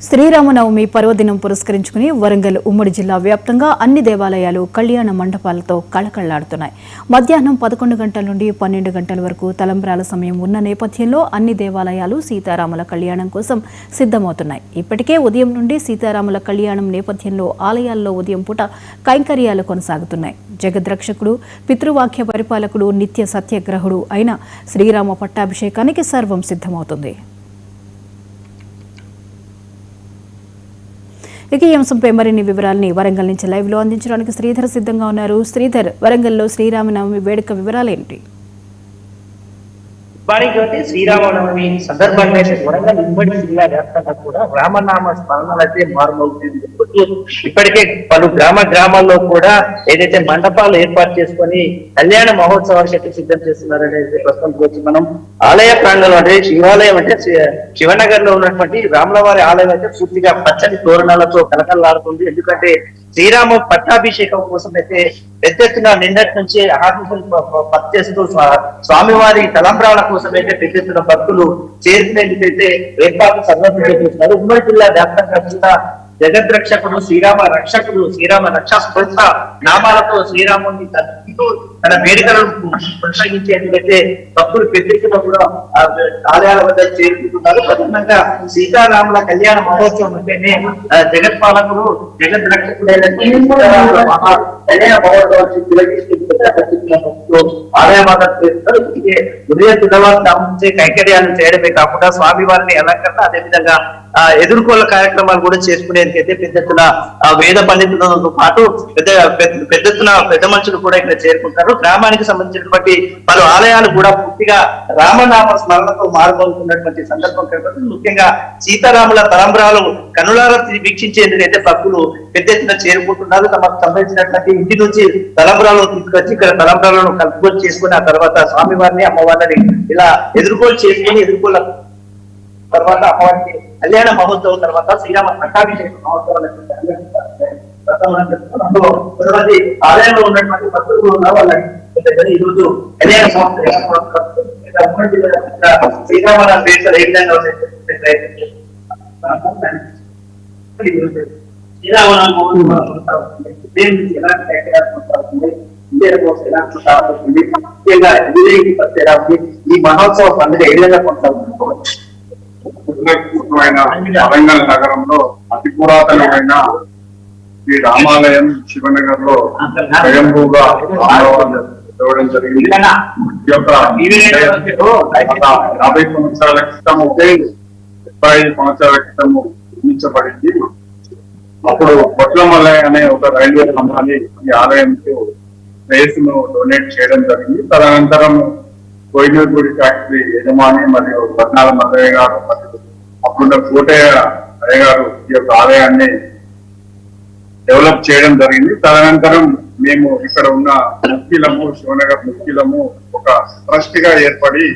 శ్రీరామనవమి పర్వదినం పురస్కరించుకుని వరంగల్ ఉమ్మడి జిల్లా వ్యాప్తంగా అన్ని దేవాలయాలు కళ్యాణ మండపాలతో కళకళ్లాడుతున్నాయి. మధ్యాహ్నం 11 గంటల నుండి 12 గంటల వరకు తలంబ్రాల సమయం ఉన్న నేపథ్యంలో అన్ని దేవాలయాలు సీతారాముల కళ్యాణం కోసం సిద్ధమవుతున్నాయి. ఇప్పటికే ఉదయం నుండి సీతారాముల కళ్యాణం నేపథ్యంలో ఆలయాల్లో ఉదయం పూట కైంకర్యాలు కొనసాగుతున్నాయి. జగద్రక్షకుడు, పితృవాక్య పరిపాలకుడు, నిత్య సత్యగ్రహుడు అయిన శ్రీరామ పట్టాభిషేకానికి సర్వం సిద్ధమవుతుంది. ఇక ఈ అంశంపై మరిన్ని వివరాలని వరంగల్ నుంచి లైవ్ లో అందించడానికి శ్రీధర్ సిద్ధంగా ఉన్నారు. శ్రీధర్, వరంగల్లో శ్రీరామనవమి వేడుక వివరాలేంటి? శ్రీరామనవమి సందర్భంగా వరంగల్ ఉమ్మడి జిల్లా వ్యాప్తంగా కూడా రామనామ స్మరణలు అయితే మారుమవుతుంది. ఇప్పటికే పలు గ్రామాల్లో కూడా ఏదైతే మండపాలు ఏర్పాటు చేసుకొని కళ్యాణ మహోత్సవాలు అయితే సిద్ధం చేస్తున్నారనేది ప్రస్తుతం మనం ఆలయ ప్రాంగణం అంటే శివాలయం అంటే శివనగర్ లో ఉన్నటువంటి రాములవారి ఆలయం అయితే పూర్తిగా పచ్చని తోరణాలతో కలకలాడుతుంది. ఎందుకంటే శ్రీరామ పట్టాభిషేకం కోసం అయితే పెద్ద ఎత్తున నిన్నటి నుంచి పత్తి చేస్తూ స్వామివారి తలంబ్రాల కోసం అయితే పెద్ద ఎత్తున భక్తులు చేరుకునేందుకైతే ఏర్పాట్లు సన్నద్ధం చేస్తున్నారు. ఉమ్మడి జిల్లా వ్యాప్తంగా జగద్రక్షకుడు, శ్రీరామ రక్షకుడు, శ్రీరామ రక్షాస్పృత నామాలతో శ్రీరాముని తన వేడుకలను కొనసాగించేందుకైతే భక్తులు పెద్ద ఎత్తున కూడా ఆలయాల వద్ద చేరుకుంటున్నారు. ప్రధానంగా సీతారాముల కళ్యాణ మహోత్సవం అంటేనే జగత్పాలకుడు, జగద్రక్షకుడైన కళ్యాణ మహోత్సవాన్ని ఆలయమాత చేస్తారు. ఉదయం తెల్లవారుజామున కైంకర్యాలు చేయడమే కాకుండా స్వామి వారిని అలంకరణ, అదేవిధంగా ఎదుర్కోల కార్యక్రమాలు కూడా చేసుకునేందుకైతే పెద్ద ఎత్తున వేద పండితులతో పాటు పెద్ద ఎత్తున పెద్ద మనుషులు కూడా ఇక్కడ చేరుకుంటారు. గ్రామానికి సంబంధించినటువంటి పలు ఆలయాలు కూడా పూర్తిగా రామనామ స్మరణతో మారుమవుతున్నటువంటి సందర్భం కనబడుతుంది. ముఖ్యంగా సీతారాముల తలంబ్రాలు కనులారా వీక్షించేందుకైతే భక్తులు పెద్ద ఎత్తున చేరుకుంటున్నారు. తమకు సంబంధించినటువంటి ఇంటి నుంచి తలంబ్రాలు తీసుకొచ్చి ఇక్కడ తలంబ్రాలను కలుపుకొని చేసుకుని ఆ తర్వాత స్వామివారిని, అమ్మవారిని ఇలా ఎదుర్కోలు చేసుకుని ఎదుర్కోల తర్వాత అమ్మవారికి కళ్యాణ మహోత్సవం తర్వాత శ్రీరామ పట్టాభిషేక మహోత్సవాలు ఆలయంలో ఉన్నటువంటి భక్తులు ఉన్న వాళ్ళని ఈరోజు కళ్యాణ శ్రీరామ ఏ విధంగా ఈ మహోత్సవ పండుగ ఏ విధంగా కొనసాగుతుంది? వరంగల్ నగరంలో అతి పురాతనమైన శ్రీ రామాలయం శివనగర్ లో స్వయంభూగా ఇవ్వడం జరిగింది. ఈ యొక్క 50 సంవత్సరాల క్రితము 35 సంవత్సరాల క్రితము నిర్మించబడింది. అప్పుడు పొట్లమలై అనే ఒక రైల్వే కంపెనీ ఈ ఆలయంకు స్పేస్ ను డొనేట్ చేయడం జరిగింది. తదనంతరం కోయినూరుగూడి ఫ్యాక్టరీ యజమాని మరియు పట్నాల మల్లయ్య గారు మరియు అప్పుడున్న కోటయ్య అయ్య గారు ఈ యొక్క ఆలయాన్ని డెవలప్ చేయడం జరిగింది. తదనంతరం మేము ఇక్కడ ఉన్న ముఖ్యులము, శివనగర్ ముఖ్యులము ఒక ట్రస్ట్ గా ఏర్పడి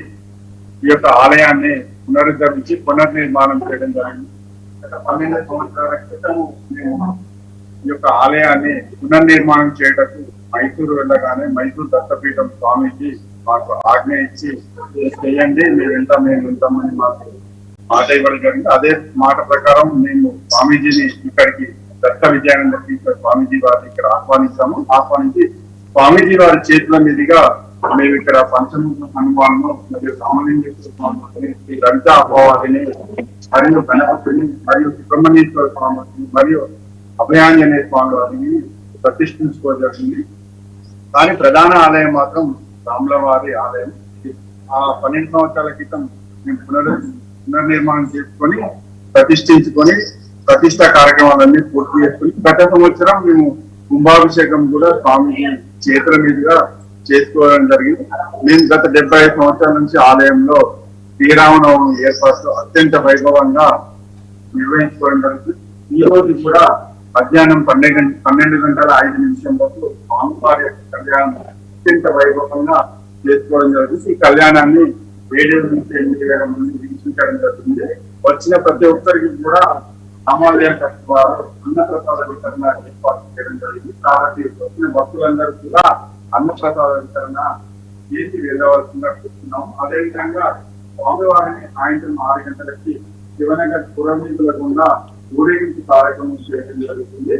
ఈ యొక్క ఆలయాన్ని పునరుద్ధరించి పునర్నిర్మాణం చేయడం జరిగింది. 12 సంవత్సరాల క్రితము మేము ఈ యొక్క ఆలయాన్ని పునర్నిర్మాణం చేయటకు మైసూరు వెళ్ళగానే మైసూరు దత్తపీఠం స్వామికి మాకు ఆజ్ఞ ఇచ్చి చేయండి, మేము వెళ్తామని మాకు మాట ఇవ్వడం జరిగింది. అదే మాట ప్రకారం మేము స్వామీజీని ఇక్కడికి దత్త విజయానంద స్వామీజీ వారిని ఇక్కడ ఆహ్వానించి స్వామీజీ వారి చేతుల మీదుగా మేము ఇక్కడ పంచముఖ హనుమాను మరియు రామలింగేశ్వర శ్రీ లలిత అమ్మవారిని మరియు గణపతిని మరియు సుబ్రహ్మణ్యేశ్వర స్వామిని మరియు అభయాంజనేయ స్వామి వారిని ప్రతిష్ఠించుకోవడం జరిగింది. కానీ ప్రధాన ఆలయం మాత్రం రాములవారి ఆలయం. ఆ 12 సంవత్సరాల క్రితం మేము పునర్నిర్మాణం చేసుకొని ప్రతిష్ఠించుకొని ప్రతిష్టా కార్యక్రమాలన్నీ పూర్తి చేసుకుని గత సంవత్సరం మేము కుంభాభిషేకం కూడా స్వామి చేతుల మీదుగా చేసుకోవడం జరిగింది. మేము గత 75 సంవత్సరాల నుంచి ఆలయంలో శ్రీరామనవమి ఏర్పాట్లు అత్యంత వైభవంగా నిర్వహించుకోవడం జరుగుతుంది. ఈ రోజు కూడా మధ్యాహ్నం 12 గంటల 5 నిమిషాలకు స్వామివారి యొక్క కళ్యాణం అత్యంత వైభవంగా చేసుకోవడం జరుగుతుంది. ఈ కళ్యాణాన్ని 7 నుంచి 8 వేల మంది వీక్షించడం జరుగుతుంది. వచ్చిన ప్రతి ఒక్కరికి కూడా సామాన్య వారు అన్నప్రసాద వితరణ ఏర్పాటు చేయడం జరిగింది. కాబట్టి వచ్చిన భక్తులందరూ కూడా అన్నప్రసాద వితరణ చేసి వెళ్ళవలసిందిగా చూస్తున్నాం. అదేవిధంగా స్వామివారిని సాయంత్రం 6 గంటలకి శివనగర్ పురవీధుల గుండా ఊరేగింపు కార్యక్రమం చేయడం జరుగుతుంది.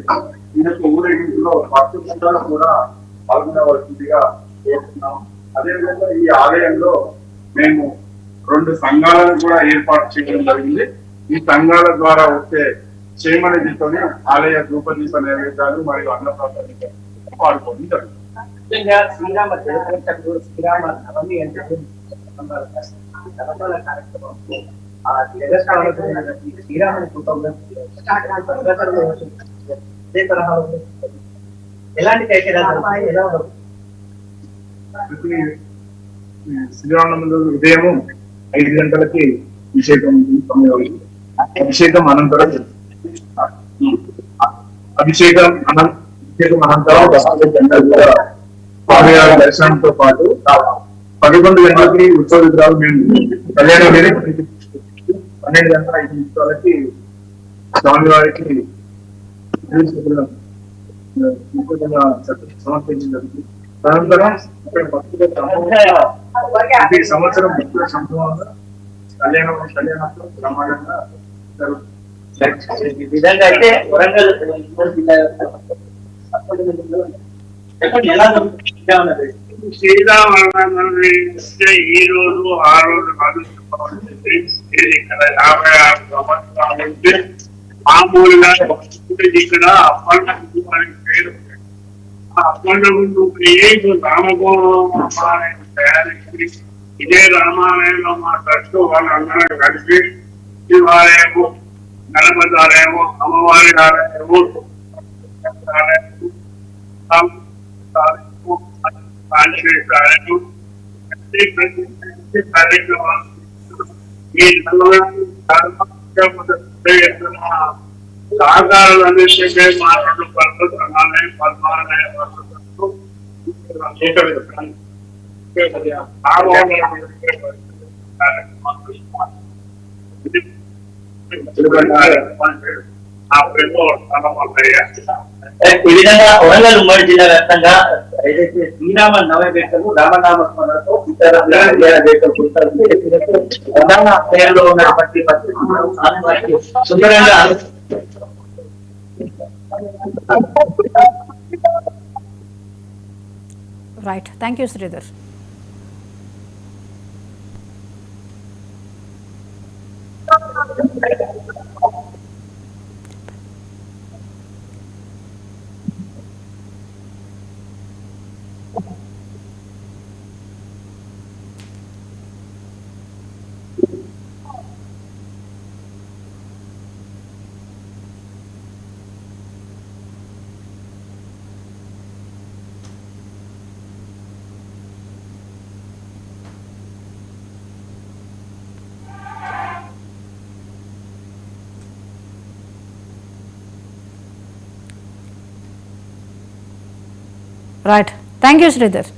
ఈ యొక్క ఊరేగింపులో భక్తులందరూ కూడా పాల్గొనవలసిందిగా కోరుతున్నాం. అదేవిధంగా ఈ ఆలయంలో మేము 2 సంఘాలను కూడా ఏర్పాటు చేయడం జరిగింది. ఈ సంఘాల ద్వారా వచ్చే క్షేమనిధితోనే ఆలయ ధూపదీప నైవేద్యాలు మరియు అన్నప్రాసన పాల్గొనడం జరుగుతుంది. ముఖ్యంగా శ్రీరామ జయకంఠకు శ్రీరామ నవమి అంటే కార్యక్రమం ఆ జగత్కాలకి శ్రీరాముని కుటుంబం ఎలాంటి కైకర్యాలు శ్రీరామనవమి ఉదయం 5 గంటలకి అభిషేకం అభిషేకం అనంతరం స్వామివారి దర్శనంతో పాటు 11 గంటలకి ఉత్సవ విగ్రహాలు మేము కళ్యాణం 12 గంటల 5 నిమిషాలకి స్వామివారికి సమర్పించడం. తదనంతరం ప్రతి సంవత్సరం భక్తుల సంభవంగా కళ్యాణంతో బ్రహ్మాండంగా జరుగుతుంది. ఈ విధంగా అయితే వరంగల్ ఎలా ఉన్నది శ్రీరామనవమి ఈ రోజు ఆ రోజు కాదు చెప్పవలసింది. ఇక్కడ 56 సంవత్సరాల నుంచి మామూలుగా ఇక్కడ అప్పన్న కుటుంబానికి పేరు. ఆ అప్పన్న కుటుంబం రామగోపాలయం తయారు చేసి ఇదే రామాలయంలో మా ట్రస్ట్ వాళ్ళందరూ కలిసి శివాలయము, గణపతి ఆలయము, అమ్మవారి ఆలయము, సహకారాలు అందించే మాట్లాడు పర్వతాలయం పద్మాలయం ఈ విధంగా వరంగల్ ఉమ్మడి జిల్లా వ్యాప్తంగా ఏదైతే శ్రీరామ నవమి వేడుకలు రామనామ స్మరణతో ఇతర వేడుకలు ప్రధాన ఆలయంలో ఉన్నటువంటి పరిస్థితులు సుందరంగా right. Thank you Sridhar. Right. Thank you Sridhar.